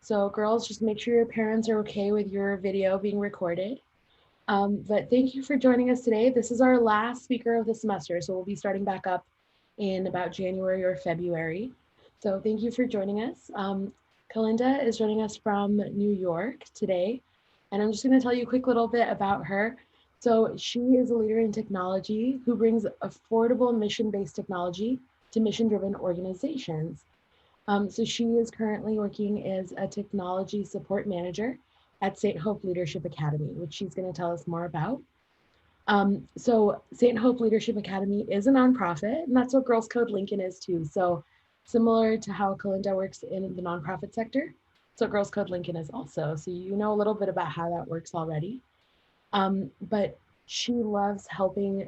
So girls, just make sure your parents are okay with your video being recorded. But thank you for joining us today. This is our last speaker of the semester, so we'll be starting back up in about January or February. So thank you for joining us. Kelenda is joining us from New York today, and I'm just going to tell you a quick little bit about her. So she is a leader in technology who brings affordable mission-based technology to mission-driven organizations. So she is currently working as a technology support manager at St. Hope Leadership Academy, which she's going to tell us more about. So St. Hope Leadership Academy is a nonprofit, and that's what Girls Code Lincoln is too. So similar to how Kelenda works in the nonprofit sector, so Girls Code Lincoln is also. So you know a little bit about how that works already. But she loves helping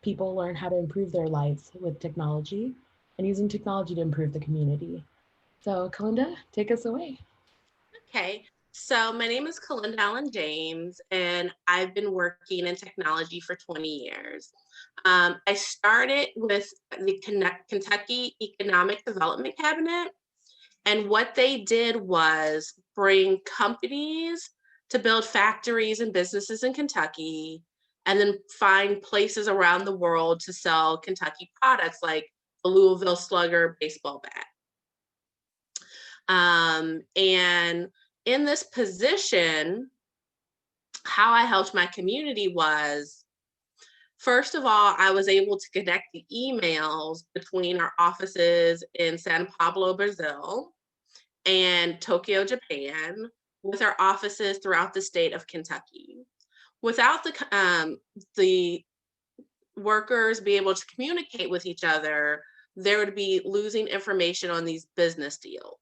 people learn how to improve their lives with technology and using technology to improve the community. So, Kalinda, take us away. Okay, so my name is Kelenda Allen James, and I've been working in technology for 20 years. I started with the Kentucky Economic Development Cabinet, and what they did was bring companies to build factories and businesses in Kentucky, and then find places around the world to sell Kentucky products like the Louisville Slugger baseball bat. And in this position, how I helped my community was, first of all, I was able to connect the emails between our offices in Sao Paulo, Brazil, and Tokyo, Japan, with our offices throughout the state of Kentucky. Without the workers be able to communicate with each other, there would be losing information on these business deals.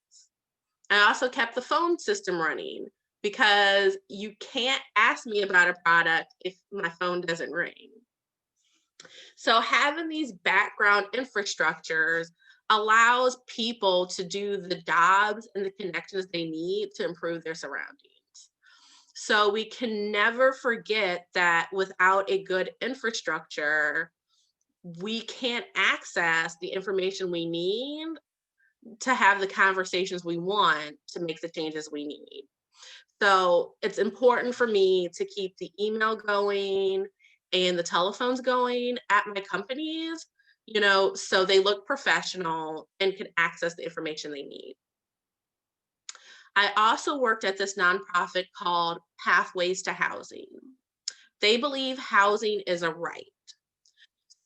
I also kept the phone system running because you can't ask me about a product if my phone doesn't ring. So having these background infrastructures allows people to do the jobs and the connections they need to improve their surroundings. So we can never forget that without a good infrastructure, we can't access the information we need to have the conversations we want to make the changes we need. So it's important for me to keep the email going and the telephones going at my companies, so they look professional and can access the information they need. I also worked at this nonprofit called Pathways to Housing. They believe housing is a right.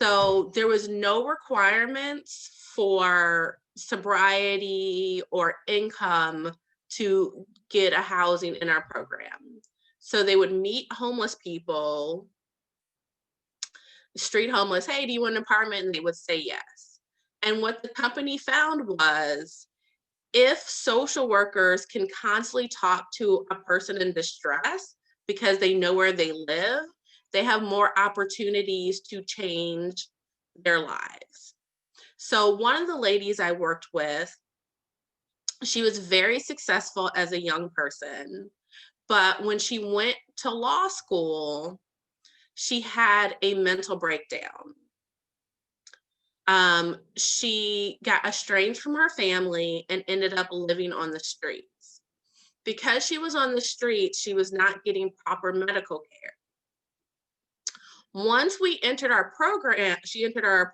So there was no requirements for sobriety or income to get a housing in our program. So they would meet homeless people, street homeless, hey, do you want an apartment? And they would say yes. And what the company found was, if social workers can constantly talk to a person in distress because they know where they live, they have more opportunities to change their lives. So one of the ladies I worked with, she was very successful as a young person, but when she went to law school, she had a mental breakdown. She got estranged from her family and ended up living on the streets. Because she was on the streets, she was not getting proper medical care. Once she entered our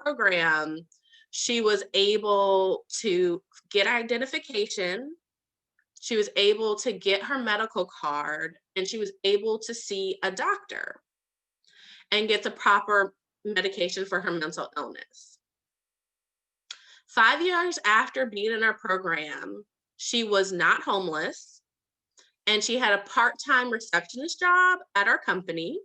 program, she was able to get identification, she was able to get her medical card, and she was able to see a doctor and get the proper medication for her mental illness. 5 years after being in our program, she was not homeless, and she had a part-time receptionist job at our company,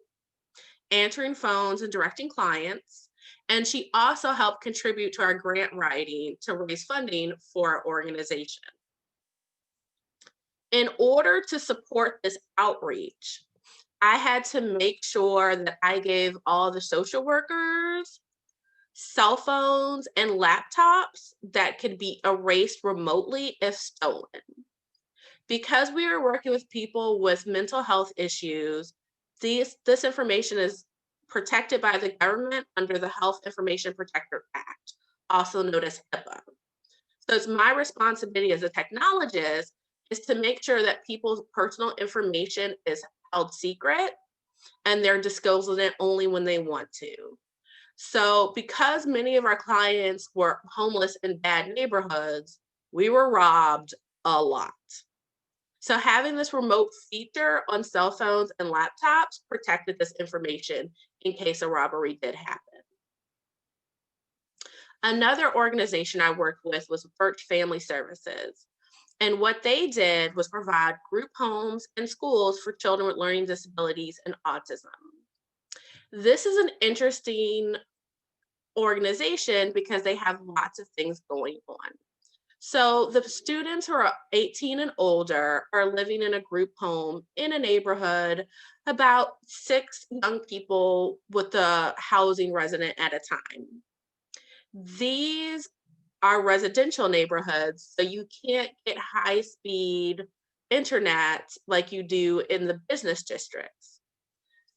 answering phones and directing clients. And she also helped contribute to our grant writing to raise funding for our organization. In order to support this outreach, I had to make sure that I gave all the social workers cell phones and laptops that could be erased remotely if stolen. Because we were working with people with mental health issues, this information is protected by the government under the Health Information Protector Act, also known as HIPAA. So it's my responsibility as a technologist is to make sure that people's personal information is held secret and they're disclosing it only when they want to. So, because many of our clients were homeless in bad neighborhoods, we were robbed a lot. So, having this remote feature on cell phones and laptops protected this information in case a robbery did happen. Another organization I worked with was Birch Family Services. And what they did was provide group homes and schools for children with learning disabilities and autism. This is an interesting organization because they have lots of things going on. So the students who are 18 and older are living in a group home in a neighborhood, about 6 young people with a housing resident at a time. These are residential neighborhoods, so you can't get high speed internet like you do in the business districts.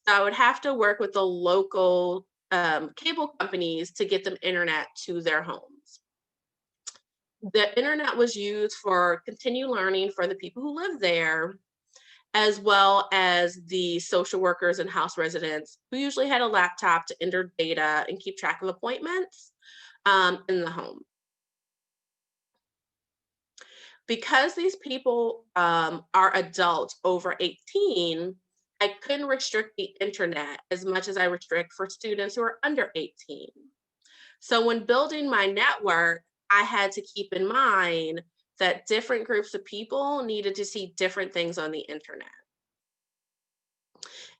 So I would have to work with the local cable companies to get them internet to their homes. The internet was used for continued learning for the people who live there, as well as the social workers and house residents who usually had a laptop to enter data and keep track of appointments in the home. Because these people are adults over 18, I couldn't restrict the internet as much as I restrict for students who are under 18. So when building my network, I had to keep in mind that different groups of people needed to see different things on the internet.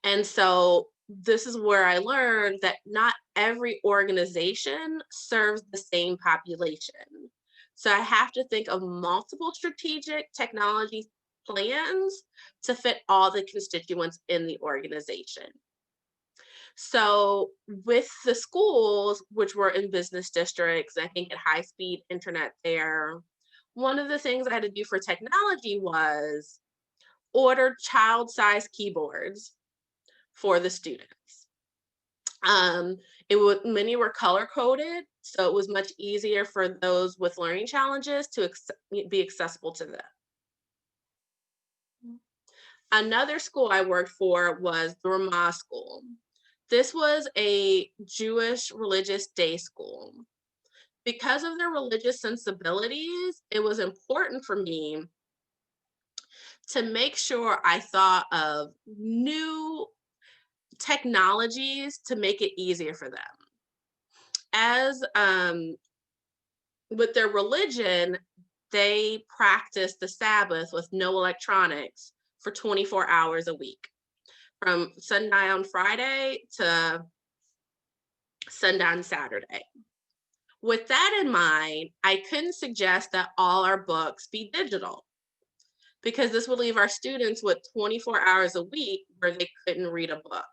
And so this is where I learned that not every organization serves the same population. So I have to think of multiple strategic technology plans to fit all the constituents in the organization. So with the schools, which were in business districts, I think at high speed internet there, one of the things I had to do for technology was order child-sized keyboards for the students. Many were color coded, so it was much easier for those with learning challenges to be accessible to them. Another school I worked for was the Ramah School. This was a Jewish religious day school. Because of their religious sensibilities, it was important for me to make sure I thought of new technologies to make it easier for them. As with their religion, they practice the Sabbath with no electronics for 24 hours a week, from sundown Friday to sundown Saturday. With that in mind, I couldn't suggest that all our books be digital because this would leave our students with 24 hours a week where they couldn't read a book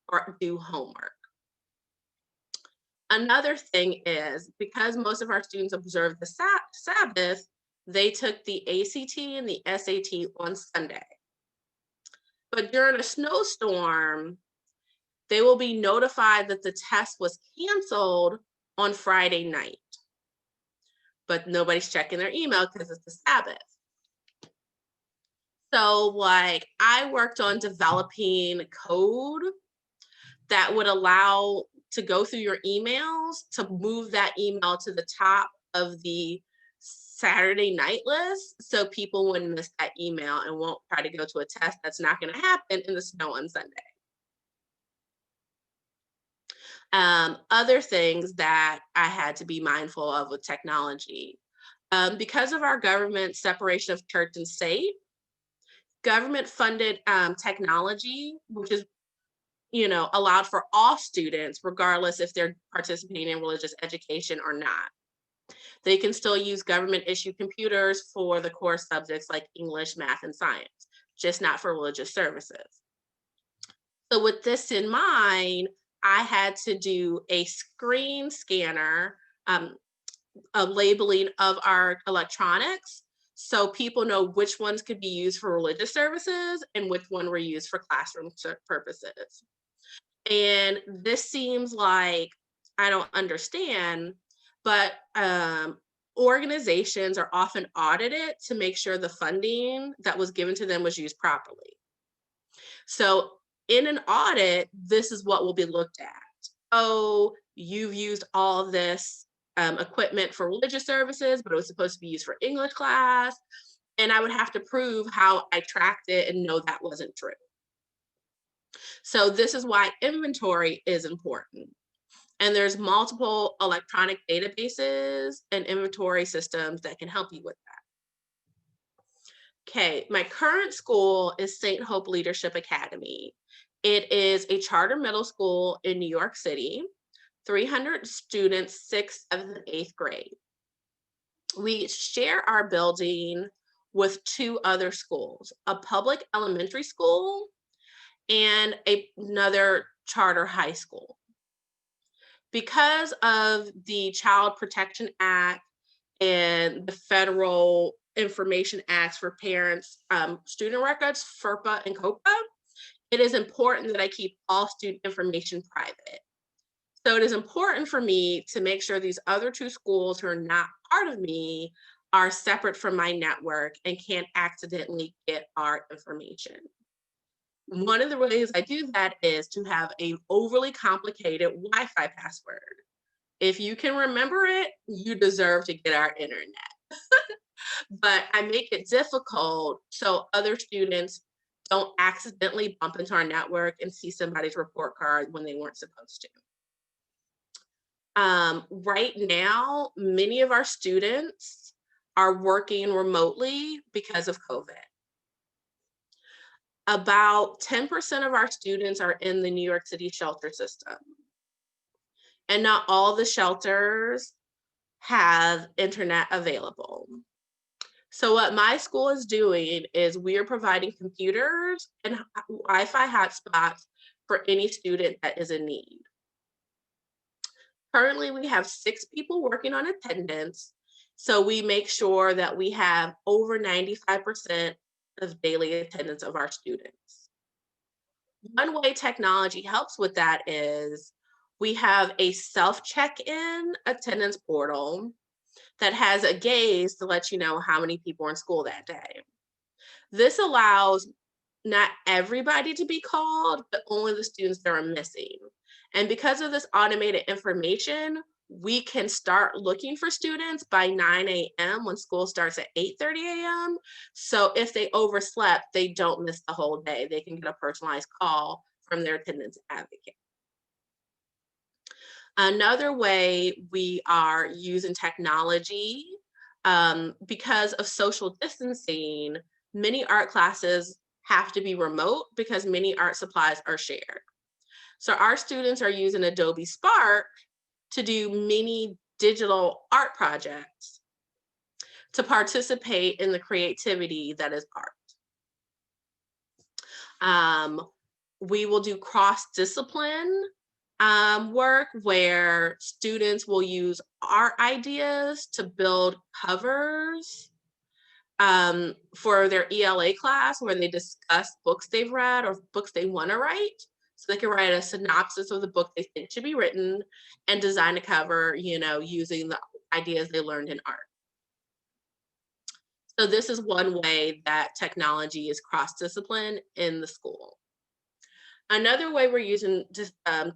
or do homework. Another thing is because most of our students observe the Sabbath, they took the ACT and the SAT on Sunday. But during a snowstorm, they will be notified that the test was canceled on Friday night. But nobody's checking their email because it's the Sabbath. So like I worked on developing code that would allow to go through your emails to move that email to the top of the Saturday night list so people wouldn't miss that email and won't try to go to a test that's not going to happen in the snow on Sunday. Other things that I had to be mindful of with technology. Because of our government separation of church and state, government funded technology, which is allowed for all students, regardless if they're participating in religious education or not. They can still use government issued computers for the core subjects like English, math, and science, just not for religious services. So with this in mind, I had to do a screen scanner, a labeling of our electronics so people know which ones could be used for religious services and which one were used for classroom purposes. And this seems like I don't understand, but organizations are often audited to make sure the funding that was given to them was used properly. So in an audit, this is what will be looked at. Oh, you've used all this equipment for religious services, but it was supposed to be used for English class. And I would have to prove how I tracked it and know that wasn't true. So this is why inventory is important. And there's multiple electronic databases and inventory systems that can help you with that. Okay, my current school is St. Hope Leadership Academy. It is a charter middle school in New York City, 300 students, 6th, 7th, and 8th grade. We share our building with 2 other schools, a public elementary school and another charter high school. Because of the Child Protection Act and the Federal Information Acts for Parents, Student Records, FERPA and COPA, it is important that I keep all student information private. So it is important for me to make sure these other 2 schools who are not part of me are separate from my network and can't accidentally get our information. One of the ways I do that is to have an overly complicated Wi-Fi password. If you can remember it, you deserve to get our internet. But I make it difficult so other students don't accidentally bump into our network and see somebody's report card when they weren't supposed to. Right now, many of our students are working remotely because of COVID. About 10% of our students are in the New York City shelter system. And not all the shelters have internet available. So what my school is doing is we are providing computers and Wi-Fi hotspots for any student that is in need. Currently, we have 6 people working on attendance, so we make sure that we have over 95% of daily attendance of our students. One way technology helps with that is we have a self-check-in attendance portal that has a gauge to let you know how many people are in school that day. This allows not everybody to be called, but only the students that are missing. And because of this automated information, we can start looking for students by 9 a.m. when school starts at 8:30 a.m. So if they overslept, they don't miss the whole day. They can get a personalized call from their attendance advocate. Another way we are using technology, because of social distancing, many art classes have to be remote because many art supplies are shared. So our students are using Adobe Spark to do mini digital art projects to participate in the creativity that is art. We will do cross-discipline work where students will use art ideas to build covers for their ELA class where they discuss books they've read or books they want to write. So they can write a synopsis of the book they think should be written and design a cover, using the ideas they learned in art. So this is one way that technology is cross-discipline in the school. Another way we're using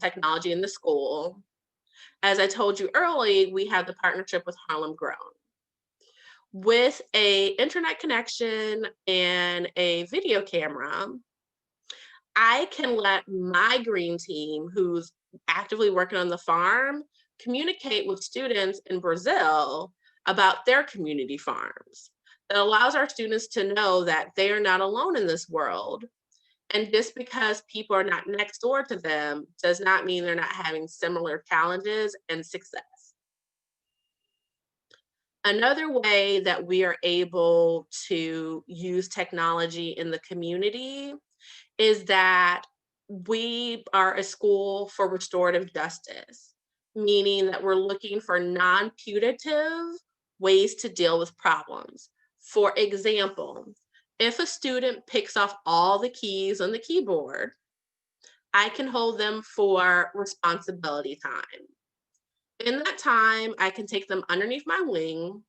technology in the school, as I told you early, we have the partnership with Harlem Grown. With a internet connection and a video camera, I can let my green team, who's actively working on the farm, communicate with students in Brazil about their community farms. That allows our students to know that they are not alone in this world. And just because people are not next door to them does not mean they're not having similar challenges and success. Another way that we are able to use technology in the community is that we are a school for restorative justice, meaning that we're looking for non-punitive ways to deal with problems. For example, if a student picks off all the keys on the keyboard, I can hold them for responsibility time. In that time, I can take them underneath my wing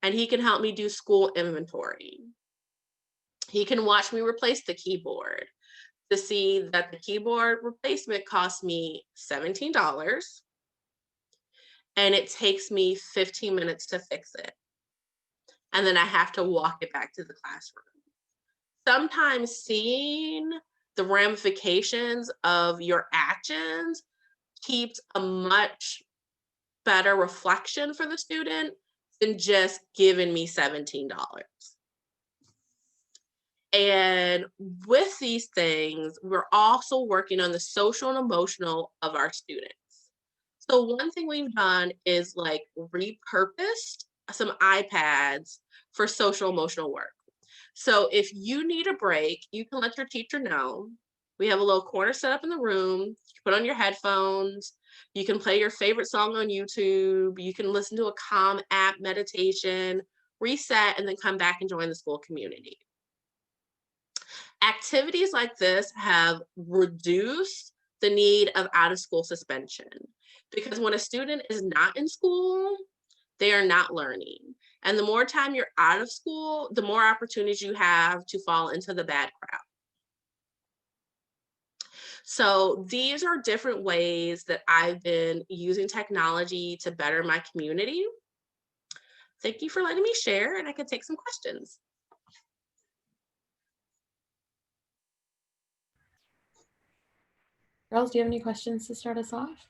and he can help me do school inventory. He can watch me replace the keyboard to see that the keyboard replacement cost me $17 and it takes me 15 minutes to fix it. And then I have to walk it back to the classroom. Sometimes seeing the ramifications of your actions keeps a much better reflection for the student than just giving me $17. And with these things, we're also working on the social and emotional of our students. So one thing we've done is like repurposed some iPads for social emotional work. So if you need a break, you can let your teacher know. We have a little corner set up in the room. You can put on your headphones. You can play your favorite song on YouTube. You can listen to a calm app meditation, reset, and then come back and join the school community. Activities like this have reduced the need of out of school suspension, because when a student is not in school, they are not learning. And the more time you're out of school, the more opportunities you have to fall into the bad crowd. So these are different ways that I've been using technology to better my community. Thank you for letting me share, and I can take some questions. Girls, do you have any questions to start us off?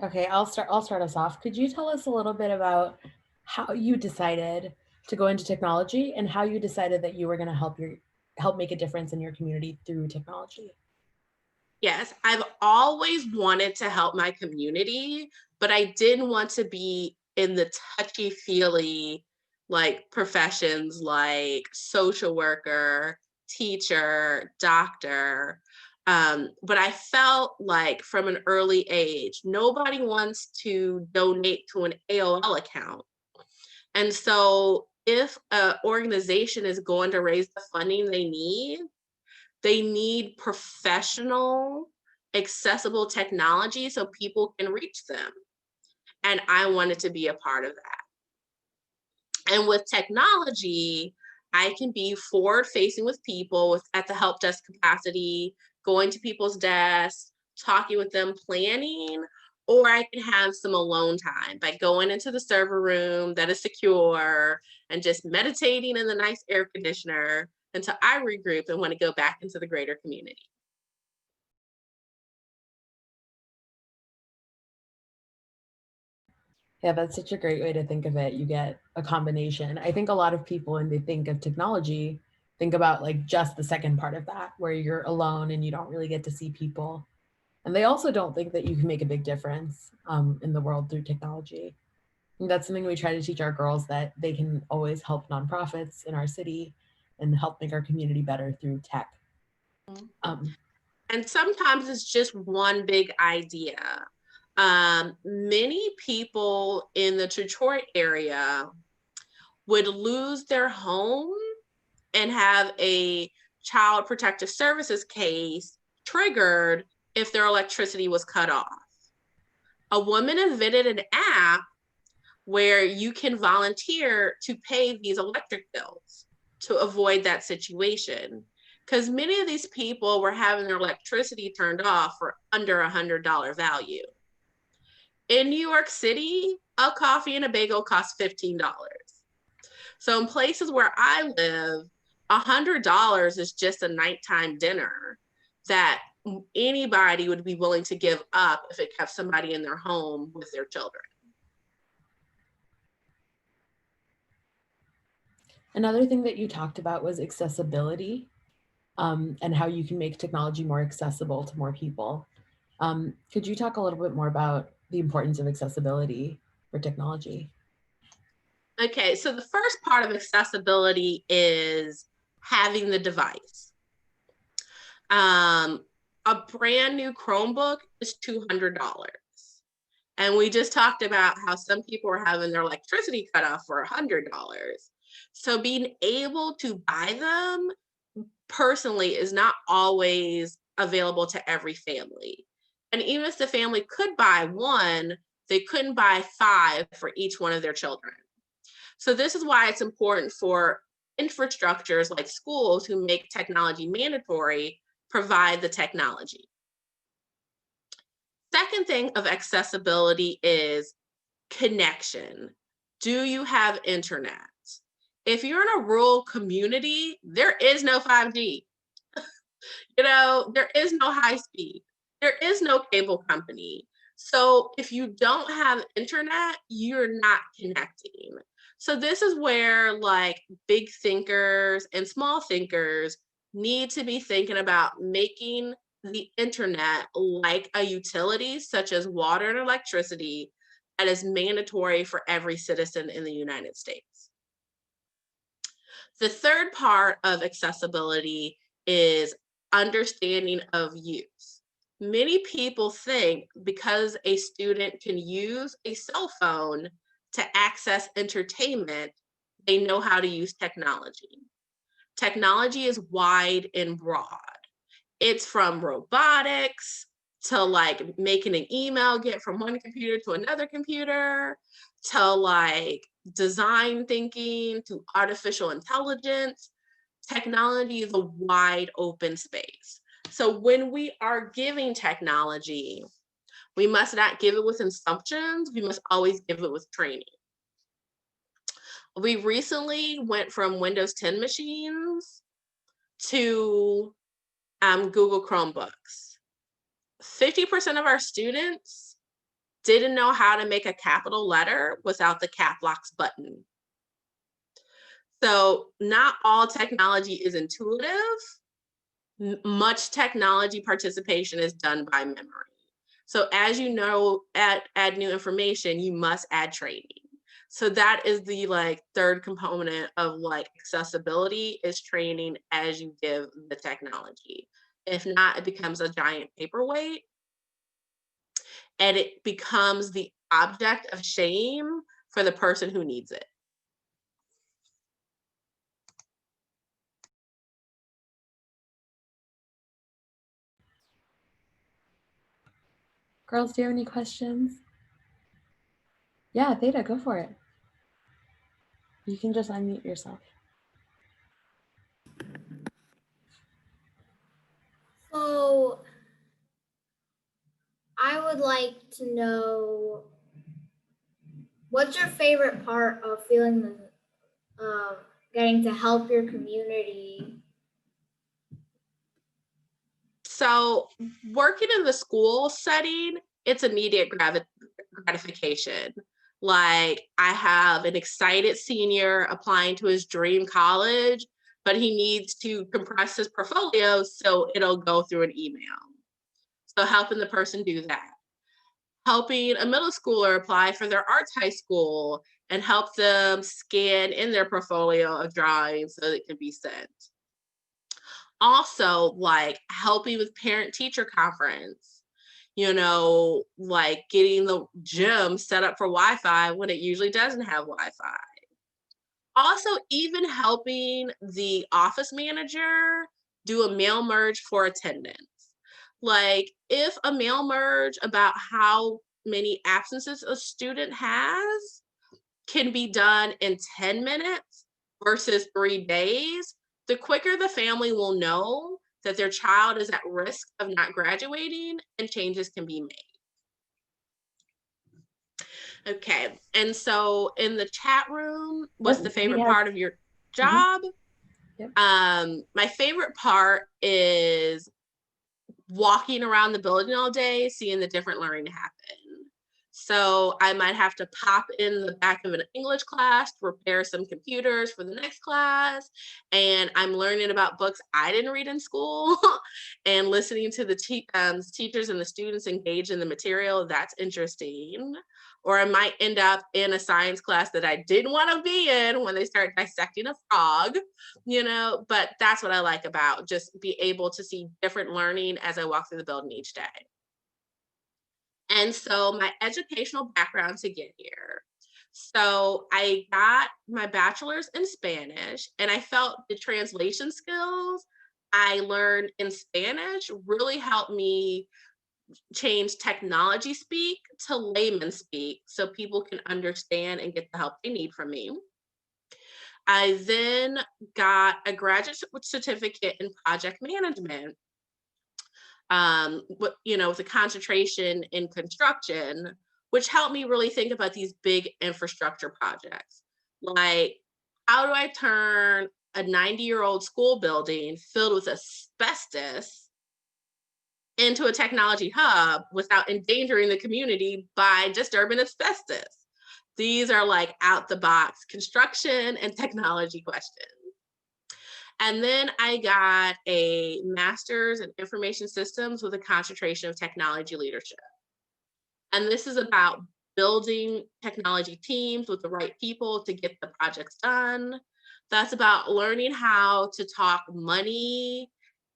Okay, I'll start us off. Could you tell us a little bit about how you decided to go into technology and how you decided that you were going to help make a difference in your community through technology? Yes, I've always wanted to help my community, but I didn't want to be in the touchy-feely like professions like social worker, teacher, doctor. But I felt like from an early age, nobody wants to donate to an AOL account. And so if an organization is going to raise the funding they need professional, accessible technology so people can reach them. And I wanted to be a part of that. And with technology, I can be forward facing with people at the help desk capacity, going to people's desks, talking with them, planning, or I can have some alone time by going into the server room that is secure and just meditating in the nice air conditioner until I regroup and want to go back into the greater community. Yeah, that's such a great way to think of it. You get a combination. I think a lot of people, when they think of technology, think about like just the second part of that, where you're alone and you don't really get to see people. And they also don't think that you can make a big difference in the world through technology. And that's something we try to teach our girls, that they can always help nonprofits in our city and help make our community better through tech. And sometimes it's just one big idea. Many people in the Detroit area would lose their home and have a child protective services case triggered if their electricity was cut off. A woman invented an app where you can volunteer to pay these electric bills to avoid that situation. Because many of these people were having their electricity turned off for under $100 value. In New York City, a coffee and a bagel costs $15. So in places where I live, $100 is just a nighttime dinner that anybody would be willing to give up if it kept somebody in their home with their children. Another thing that you talked about was accessibility, and how you can make technology more accessible to more people. Could you talk a little bit more about the importance of accessibility for technology? Okay, so the first part of accessibility is having the device. A brand new Chromebook is $200. And we just talked about how some people are having their electricity cut off for $100. So being able to buy them personally is not always available to every family. And even if the family could buy one, they couldn't buy 5 for each one of their children. So this is why it's important for infrastructures like schools who make technology mandatory, provide the technology. Second thing of accessibility is connection. Do you have internet? If you're in a rural community, there is no 5G. There is no high speed. There is no cable company. So if you don't have internet, you're not connecting. So this is where like big thinkers and small thinkers need to be thinking about making the internet like a utility such as water and electricity that is mandatory for every citizen in the United States. The third part of accessibility is understanding of use. Many people think because a student can use a cell phone to access entertainment, they know how to use technology. Technology is wide and broad. It's from robotics to like making an email get from one computer to another computer, to like design thinking, to artificial intelligence. Technology is a wide open space. So when we are giving technology, we must not give it with assumptions. We must always give it with training. We recently went from Windows 10 machines to Google Chromebooks. 50% of our students didn't know how to make a capital letter without the cap locks button. So not all technology is intuitive. Much technology participation is done by memory. So as you know, add new information, you must add training. So that is the like third component of like accessibility is training as you give the technology. If not, it becomes a giant paperweight and it becomes the object of shame for the person who needs it. Girls, do you have any questions? Yeah, Theta, go for it. You can just unmute yourself. So I would like to know what's your favorite part of feeling getting to help your community? So working in the school setting, it's immediate gratification. Like I have an excited senior applying to his dream college, but he needs to compress his portfolio so it'll go through an email. So helping the person do that. Helping a middle schooler apply for their arts high school and help them scan in their portfolio of drawings so it can be sent. Also, like helping with parent teacher conference, like getting the gym set up for Wi-Fi when it usually doesn't have Wi-Fi. Also, even helping the office manager do a mail merge for attendance. Like if a mail merge about how many absences a student has can be done in 10 minutes versus 3 days, the quicker the family will know that their child is at risk of not graduating and changes can be made. Okay, and so in the chat room, what's the favorite part of your job? Yep. My favorite part is walking around the building all day, seeing the different learning happen. So I might have to pop in the back of an English class to repair some computers for the next class. And I'm learning about books I didn't read in school and listening to the teachers and the students engage in the material. That's interesting. Or I might end up in a science class that I didn't want to be in when they start dissecting a frog, but that's what I like about just be able to see different learning as I walk through the building each day. And so my educational background to get here. So I got my bachelor's in Spanish and I felt the translation skills I learned in Spanish really helped me change technology speak to layman speak so people can understand and get the help they need from me. I then got a graduate certificate in project management, with a concentration in construction, which helped me really think about these big infrastructure projects. Like, how do I turn a 90-year-old school building filled with asbestos into a technology hub without endangering the community by disturbing asbestos? These are like out the box construction and technology questions. And then I got a master's in information systems with a concentration of technology leadership. And this is about building technology teams with the right people to get the projects done. That's about learning how to talk money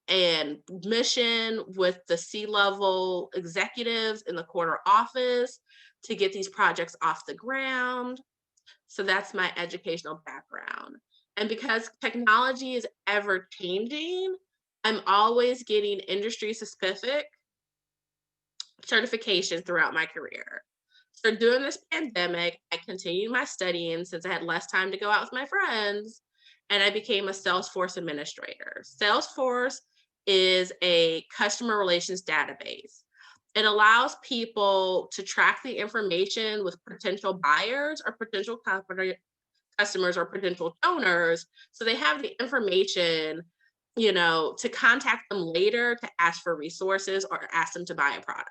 and mission with the C-level executives in the corner office to get these projects off the ground. So that's my educational background. And because technology is ever changing, I'm always getting industry specific certification throughout my career. So during this pandemic, I continued my studying since I had less time to go out with my friends, and I became a Salesforce administrator. Salesforce is a customer relations database. It allows people to track the information with potential buyers or potential customers or potential donors, so they have the information, to contact them later to ask for resources or ask them to buy a product.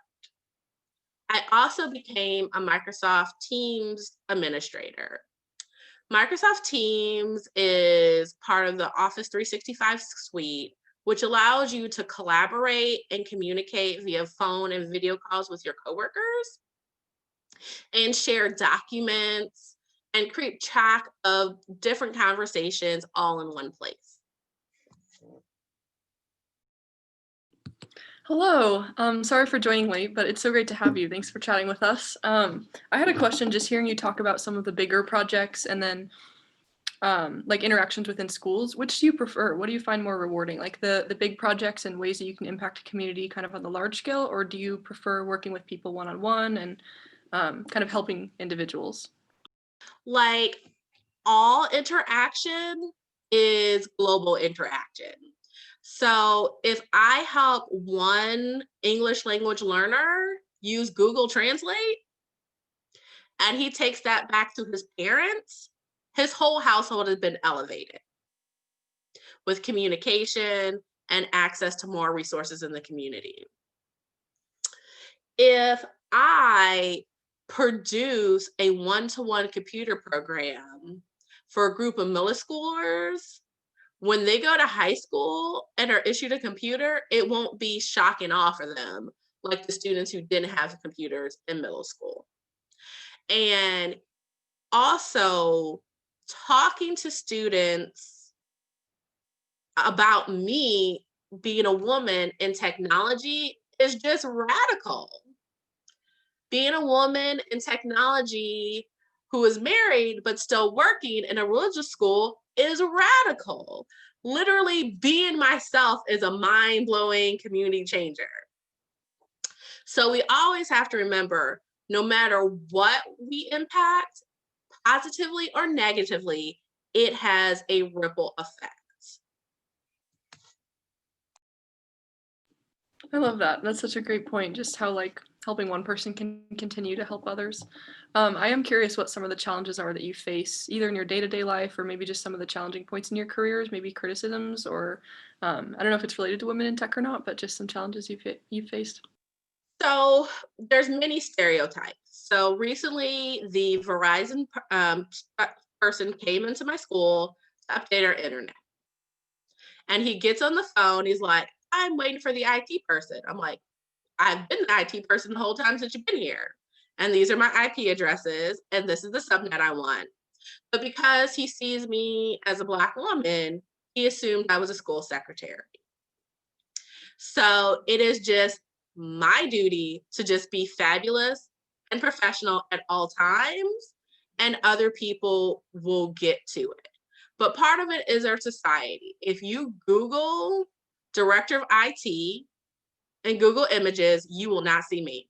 I also became a Microsoft Teams administrator. Microsoft Teams is part of the Office 365 suite, which allows you to collaborate and communicate via phone and video calls with your coworkers and share documents and keep track of different conversations all in one place. Hello, sorry for joining late, but it's so great to have you. Thanks for chatting with us. I had a question just hearing you talk about some of the bigger projects and then like interactions within schools. Which do you prefer? What do you find more rewarding? Like the big projects and ways that you can impact a community kind of on the large scale, or do you prefer working with people one-on-one and kind of helping individuals? Like, all interaction is global interaction. So if I help one English language learner use Google Translate and he takes that back to his parents, his whole household has been elevated with communication and access to more resources in the community. If I produce a one-to-one computer program for a group of middle schoolers, when they go to high school and are issued a computer, it won't be shock and awe for them like the students who didn't have computers in middle school. And also, talking to students about me being a woman in technology is just radical. Being a woman in technology who is married but still working in a religious school is radical. Literally, being myself is a mind-blowing community changer. So we always have to remember, no matter what we impact, positively or negatively, it has a ripple effect. I love that. That's such a great point, just how like helping one person can continue to help others. I am curious what some of the challenges are that you face either in your day-to-day life or maybe just some of the challenging points in your careers, maybe criticisms or I don't know if it's related to women in tech or not, but just some challenges you've faced. So there's many stereotypes. So recently the Verizon person came into my school to update our internet. And he gets on the phone, he's like, I'm waiting for the IT person. I'm like, I've been the IT person the whole time since you've been here. And these are my IP addresses, and this is the subnet I want. But because he sees me as a Black woman, he assumed I was a school secretary. So it is just my duty to just be fabulous and professional at all times, and other people will get to it. But part of it is our society. If you Google director of IT, in Google Images, you will not see me.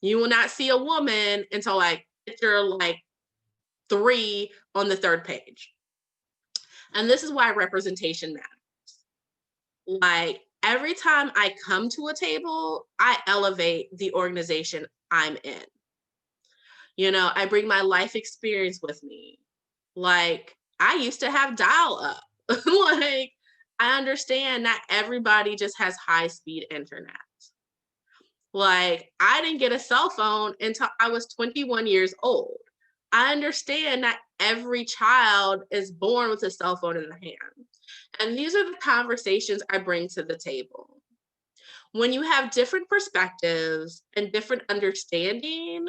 You will not see a woman until like picture like 3 on the 3rd page. And this is why representation matters. Like every time I come to a table, I elevate the organization I'm in. You know, I bring my life experience with me. Like I used to have dial up. Like I understand not everybody just has high speed internet. Like I didn't get a cell phone until I was 21 years old. I understand that every child is born with a cell phone in their hand. And these are the conversations I bring to the table. When you have different perspectives and different understanding,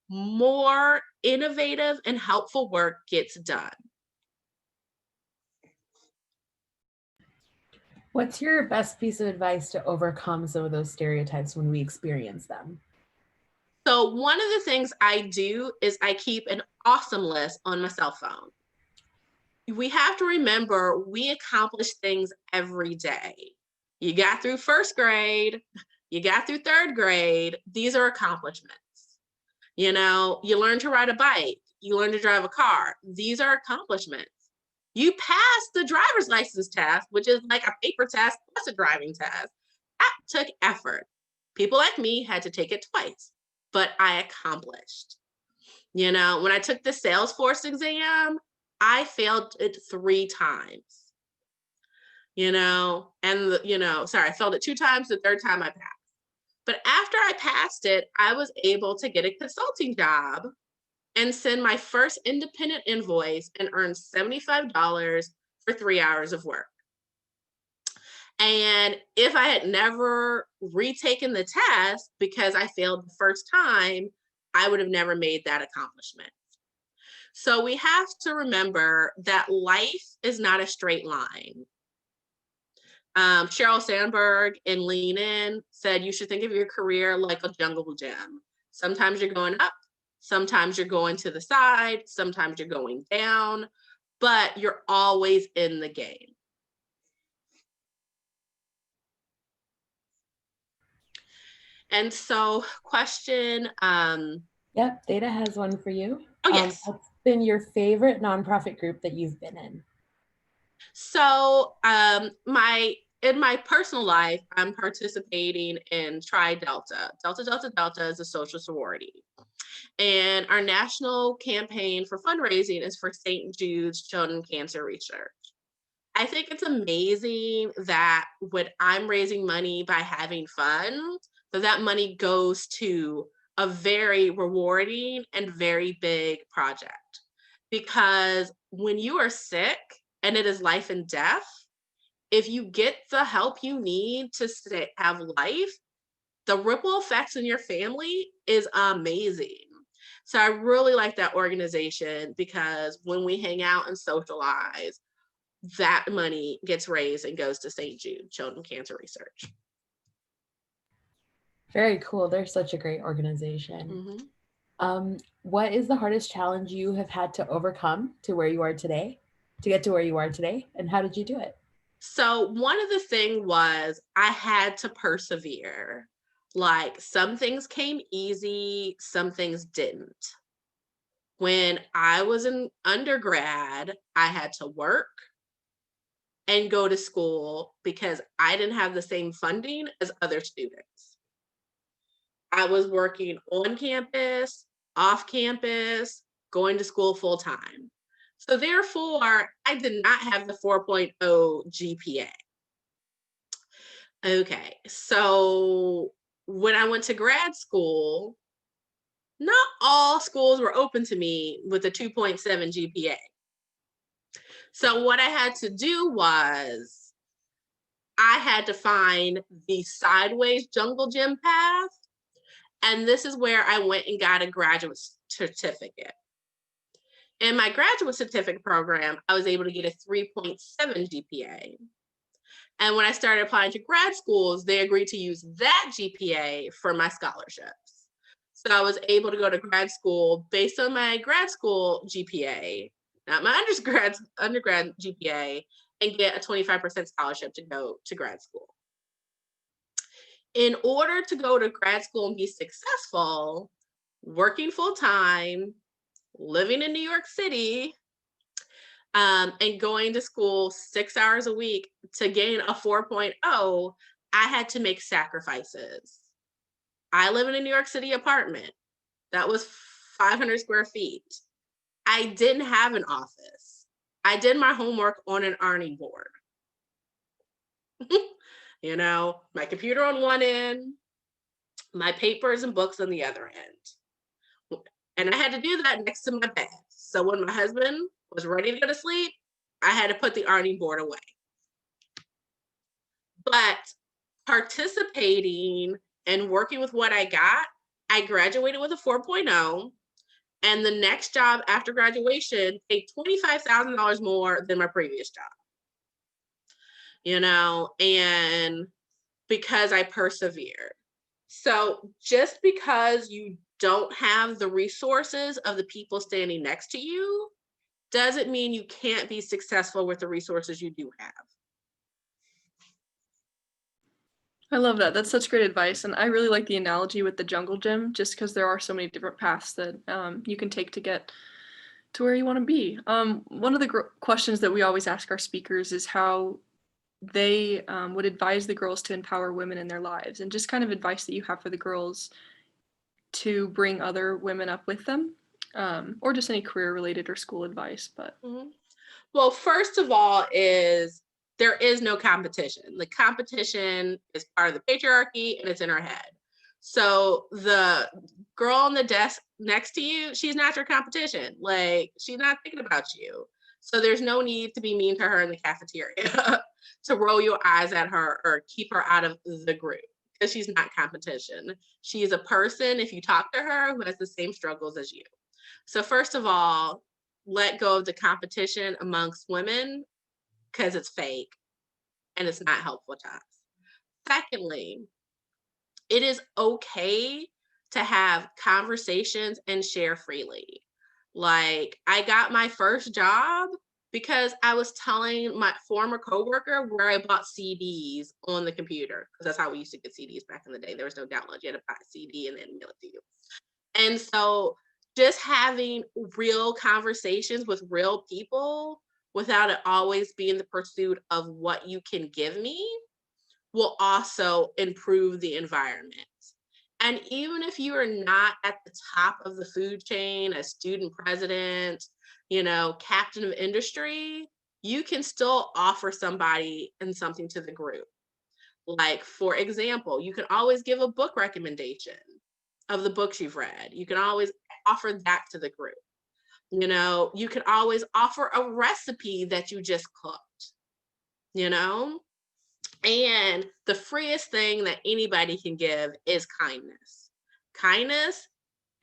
more innovative and helpful work gets done. What's your best piece of advice to overcome some of those stereotypes when we experience them? So one of the things I do is I keep an awesome list on my cell phone. We have to remember we accomplish things every day. You got through 1st grade, you got through 3rd grade. These are accomplishments. You know, you learn to ride a bike, you learn to drive a car. These are accomplishments. You passed the driver's license test, which is like a paper test plus a driving test. That took effort. People like me had to take it twice, but I accomplished. You know, when I took the Salesforce exam, I failed it 3 times. You know, and I failed it 2 times, the 3rd time I passed. But after I passed it, I was able to get a consulting job and send my first independent invoice and earn $75 for 3 hours of work. And if I had never retaken the test because I failed the first time, I would have never made that accomplishment. So we have to remember that life is not a straight line. Sheryl Sandberg in Lean In said you should think of your career like a jungle gym. Sometimes you're going up, sometimes you're going to the side, sometimes you're going down, but you're always in the game. And so question. Yep, Data has one for you. Oh, yes. What's been your favorite nonprofit group that you've been in? So in my personal life, I'm participating in Tri Delta. Delta Delta Delta is a social sorority. And our national campaign for fundraising is for St. Jude's Children's Cancer Research. I think it's amazing that when I'm raising money by having fun, that money goes to a very rewarding and very big project. Because when you are sick and it is life and death, if you get the help you need to have life, the ripple effects in your family is amazing. So I really like that organization because when we hang out and socialize, that money gets raised and goes to St. Jude Children's Cancer Research. Very cool. They're such a great organization. Mm-hmm. What is the hardest challenge you have had to overcome to get to where you are today? And how did you do it? So one of the things was I had to persevere. Like some things came easy, some things didn't. When I was in undergrad, I had to work and go to school because I didn't have the same funding as other students. I was working on campus, off campus, going to school full time. So therefore, I did not have the 4.0 GPA. Okay, so when I went to grad school, not all schools were open to me with a 2.7 GPA. So what I had to do was I had to find the sideways jungle gym path. And this is where I went and got a graduate certificate. In my graduate certificate program, I was able to get a 3.7 GPA. And when I started applying to grad schools, they agreed to use that GPA for my scholarships. So I was able to go to grad school based on my grad school GPA, not my undergrad GPA, and get a 25% scholarship to go to grad school. in order to go to grad school and be successful, working full time, living in New York City, and going to school 6 hours a week to gain a 4.0, I had to make sacrifices. I live in a New York City apartment that was 500 square feet. I didn't have an office. I did my homework on an ironing board. You know, my computer on one end, my papers and books on the other end. And I had to do that next to my bed. So when my husband was ready to go to sleep, I had to put the ironing board away. But participating and working with what I got, I graduated with a 4.0. And the next job after graduation paid $25,000 more than my previous job. You know, and because I persevered. So just because you don't have the resources of the people standing next to you doesn't mean you can't be successful with the resources you do have. I love that. That's such great advice. And I really like the analogy with the jungle gym, just because there are so many different paths that you can take to get to where you want to be. One of the questions that we always ask our speakers is how they would advise the girls to empower women in their lives, and just kind of advice that you have for the girls to bring other women up with them, or just any career related or school advice. But well, first of all, is there is no competition. The competition is part of the patriarchy and it's in our head. So the girl on the desk next to you, she's not your competition. Like, she's not thinking about you. So there's no need to be mean to her in the cafeteria to roll your eyes at her or keep her out of the group, because she's not competition. She is a person, if you talk to her, who has the same struggles as you. So first of all, let go of the competition amongst women, because it's fake and it's not helpful to us. Secondly, it is okay to have conversations and share freely. Like, I got my first job because I was telling my former coworker where I bought CDs on the computer, because that's how we used to get CDs back in the day. There was no download. You had to buy a CD and then mail it to you. And so just having real conversations with real people without it always being the pursuit of what you can give me will also improve the environment. And even if you are not at the top of the food chain, a student president, you know, captain of industry, you can still offer somebody and something to the group. Like, for example, you can always give a book recommendation of the books you've read. You can always offer that to the group. You know, you can always offer a recipe that you just cooked, you know? And the freest thing that anybody can give is kindness. Kindness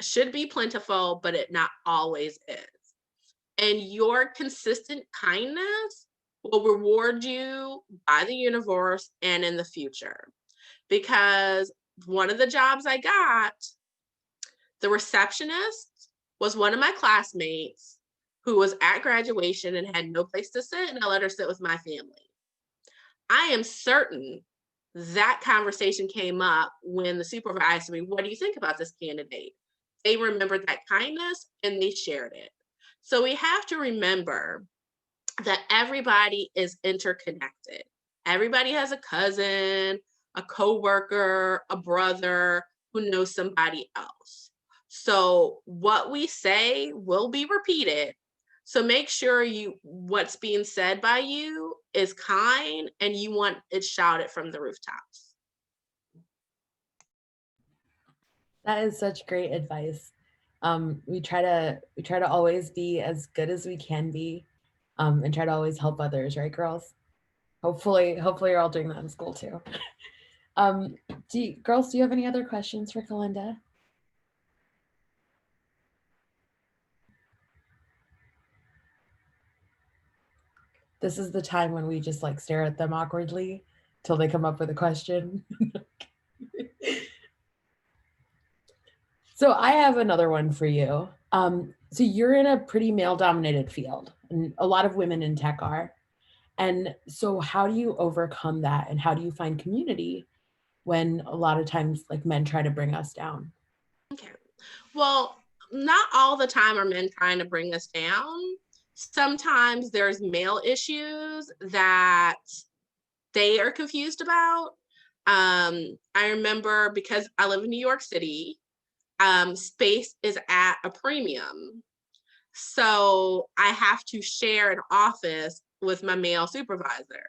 should be plentiful, but it not always is. And your consistent kindness will reward you by the universe and in the future. Because one of the jobs I got, the receptionist was one of my classmates who was at graduation and had no place to sit, and I let her sit with my family. I am certain that conversation came up when the supervisor asked me, what do you think about this candidate? They remembered that kindness and they shared it. So we have to remember that everybody is interconnected. Everybody has a cousin, a coworker, a brother who knows somebody else. So what we say will be repeated. So make sure what's being said by you is kind and you want it shouted from the rooftops. That is such great advice. We try to always be as good as we can be, and try to always help others, right, girls? Hopefully you're all doing that in school too. Girls, do you have any other questions for Kelenda? This is the time when we just like stare at them awkwardly till they come up with a question. So I have another one for you. So you're in a pretty male-dominated field, and a lot of women in tech are. And so how do you overcome that, and how do you find community when a lot of times like men try to bring us down? Okay. Well, not all the time are men trying to bring us down. Sometimes there's male issues that they are confused about. I remember, because I live in New York City, space is at a premium. So I have to share an office with my male supervisor.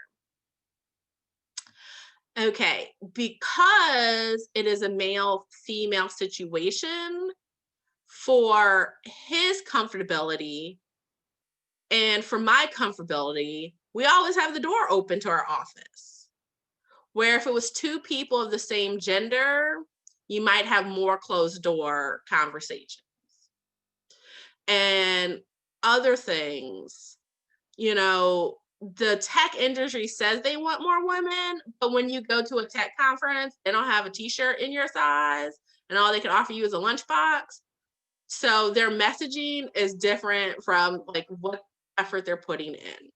Okay, because it is a male-female situation, for his comfortability and for my comfortability, we always have the door open to our office. Where if it was two people of the same gender, you might have more closed door conversations. And other things, you know, the tech industry says they want more women, but when you go to a tech conference, they don't have a t-shirt in your size and all they can offer you is a lunchbox. So their messaging is different from like what effort they're putting in.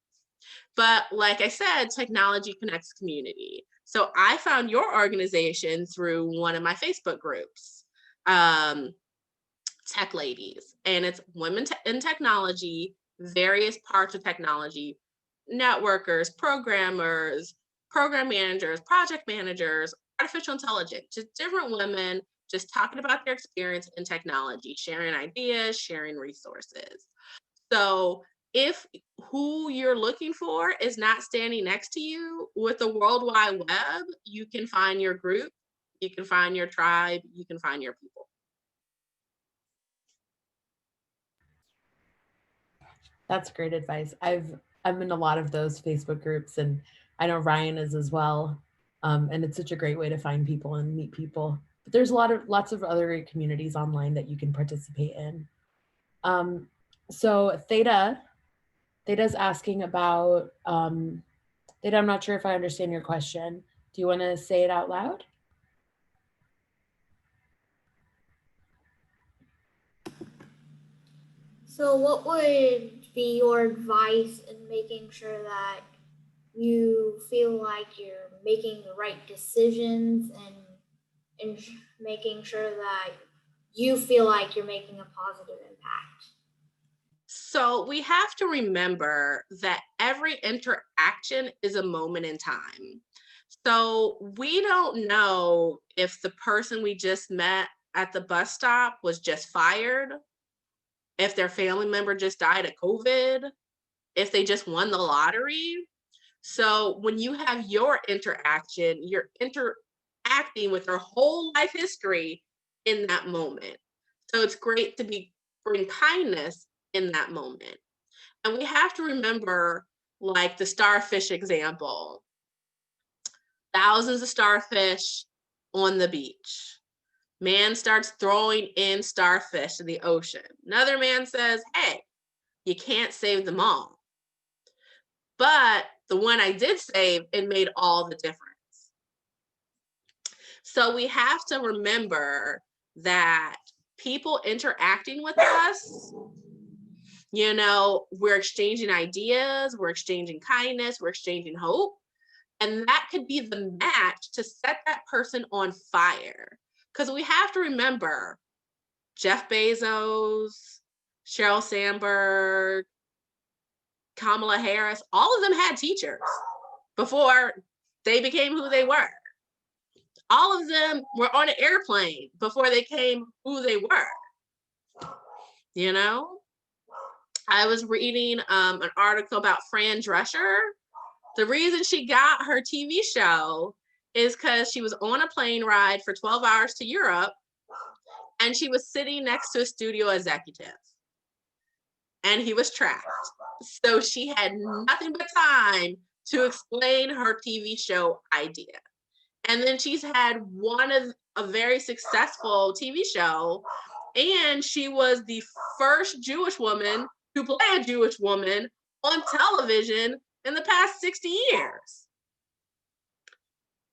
But like I said, technology connects community. So I found your organization through one of my Facebook groups, Tech Ladies, and it's women in technology, various parts of technology, networkers, programmers, program managers, project managers, artificial intelligence, just different women just talking about their experience in technology, sharing ideas, sharing resources. So if who you're looking for is not standing next to you with the World Wide Web, you can find your group, you can find your tribe, you can find your people. That's great advice. I'm in a lot of those Facebook groups, and I know Ryan is as well. And it's such a great way to find people and meet people. But there's lots of other great communities online that you can participate in. So Theta's asking about Theta. I'm not sure if I understand your question. Do you want to say it out loud? So, what would be your advice in making sure that you feel like you're making the right decisions and making sure that you feel like you're making a positive impact? So we have to remember that every interaction is a moment in time. So we don't know if the person we just met at the bus stop was just fired, if their family member just died of COVID, if they just won the lottery. So when you have your interaction, you're interacting with their whole life history in that moment. So it's great to bring kindness in that moment. And we have to remember, like the starfish example, thousands of starfish on the beach. Man starts throwing in starfish in the ocean. Another man says, hey, you can't save them all. But the one I did save, it made all the difference. So we have to remember that people interacting with us, you know, we're exchanging ideas, we're exchanging kindness, we're exchanging hope. And that could be the match to set that person on fire. Because we have to remember Jeff Bezos, Sheryl Sandberg, Kamala Harris, all of them had teachers before they became who they were. All of them were on an airplane before they came who they were. You know, I was reading an article about Fran Drescher. The reason she got her TV show is because she was on a plane ride for 12 hours to Europe and she was sitting next to a studio executive and he was trapped. So she had nothing but time to explain her TV show idea. And then she's had a very successful TV show, and she was the first Jewish woman to play a Jewish woman on television in the past 60 years.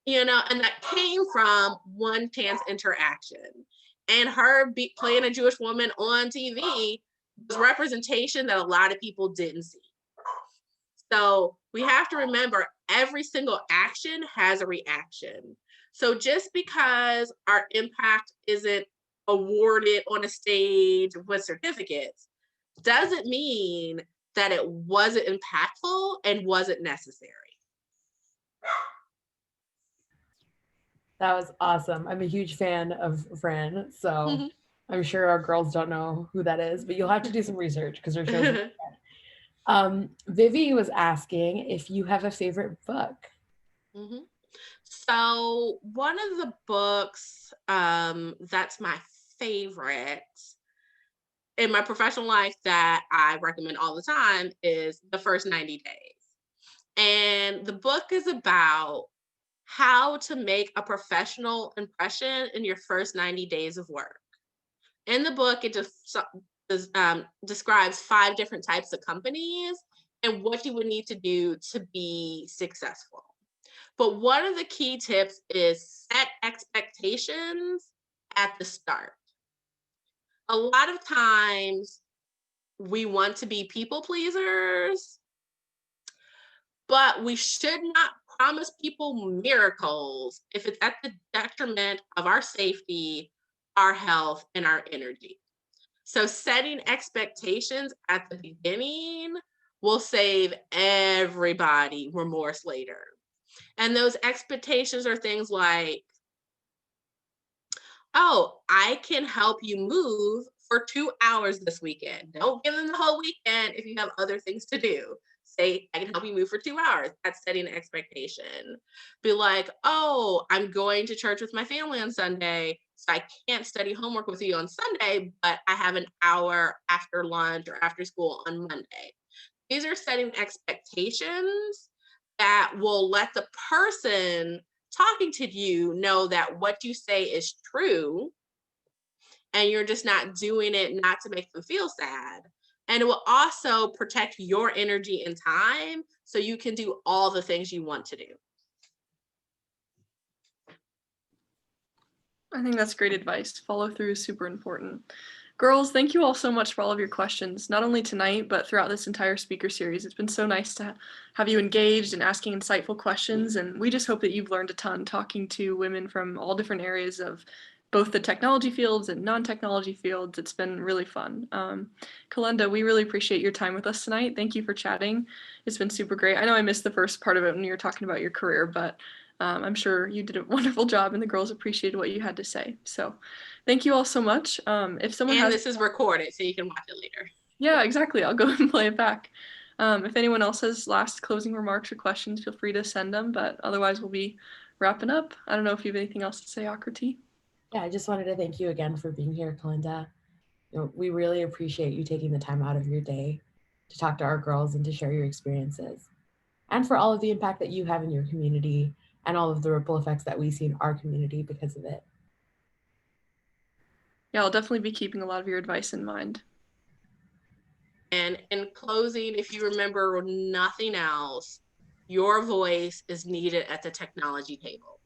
You know, and that came from one chance interaction. And her playing a Jewish woman on TV was representation that a lot of people didn't see. So we have to remember every single action has a reaction. So just because our impact isn't awarded on a stage with certificates doesn't mean that it wasn't impactful and wasn't necessary. That was awesome. I'm a huge fan of Fran, so I'm sure our girls don't know who that is, but you'll have to do some research because her show's really good. Vivi was asking if you have a favorite book. So one of the books that's my favorite in my professional life that I recommend all the time is The First 90 Days. And the book is about how to make a professional impression in your first 90 days of work. In the book, it just describes 5 different types of companies and what you would need to do to be successful. But one of the key tips is set expectations at the start. A lot of times we want to be people pleasers, but we should not promise people miracles if it's at the detriment of our safety, our health, and our energy. So setting expectations at the beginning will save everybody remorse later. And those expectations are things like, oh, I can help you move for 2 hours this weekend. Don't give them the whole weekend if you have other things to do. Say, I can help you move for 2 hours. That's setting an expectation. Be like, oh, I'm going to church with my family on Sunday, so I can't study homework with you on Sunday, but I have an hour after lunch or after school on Monday. These are setting expectations that will let the person talking to you know that what you say is true and you're just not doing it not to make them feel sad. And it will also protect your energy and time so you can do all the things you want to do. I think that's great advice. Follow through is super important. Girls, thank you all so much for all of your questions, not only tonight, but throughout this entire speaker series. It's been so nice to have you engaged and asking insightful questions, and we just hope that you've learned a ton talking to women from all different areas of both the technology fields and non-technology fields. It's been really fun. Kelenda, we really appreciate your time with us tonight. Thank you for chatting. It's been super great. I know I missed the first part of it when you were talking about your career, but I'm sure you did a wonderful job and the girls appreciated what you had to say. So thank you all so much. If someone and has, this is recorded, so you can watch it later. Yeah, exactly. I'll go and play it back. If anyone else has last closing remarks or questions, feel free to send them, but otherwise we'll be wrapping up. I don't know if you have anything else to say, Akriti. Yeah, I just wanted to thank you again for being here, Kelenda. We really appreciate you taking the time out of your day to talk to our girls and to share your experiences, and for all of the impact that you have in your community and all of the ripple effects that we see in our community because of it. Yeah, I'll definitely be keeping a lot of your advice in mind. And in closing, if you remember nothing else, your voice is needed at the technology table.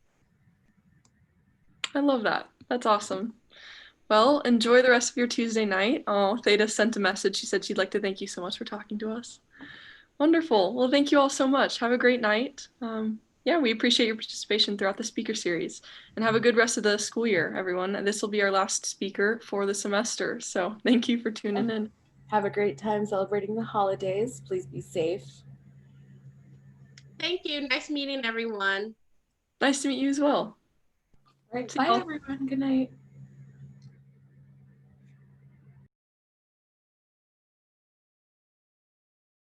I love that. That's awesome. Well, enjoy the rest of your Tuesday night. Oh, Theta sent a message. She said she'd like to thank you so much for talking to us. Wonderful. Well, thank you all so much. Have a great night. Yeah, we appreciate your participation throughout the speaker series, and have a good rest of the school year, everyone. This will be our last speaker for the semester. So thank you for tuning in. Have a great time celebrating the holidays. Please be safe. Thank you. Nice meeting everyone. Nice to meet you as well. All right, bye everyone. Good night.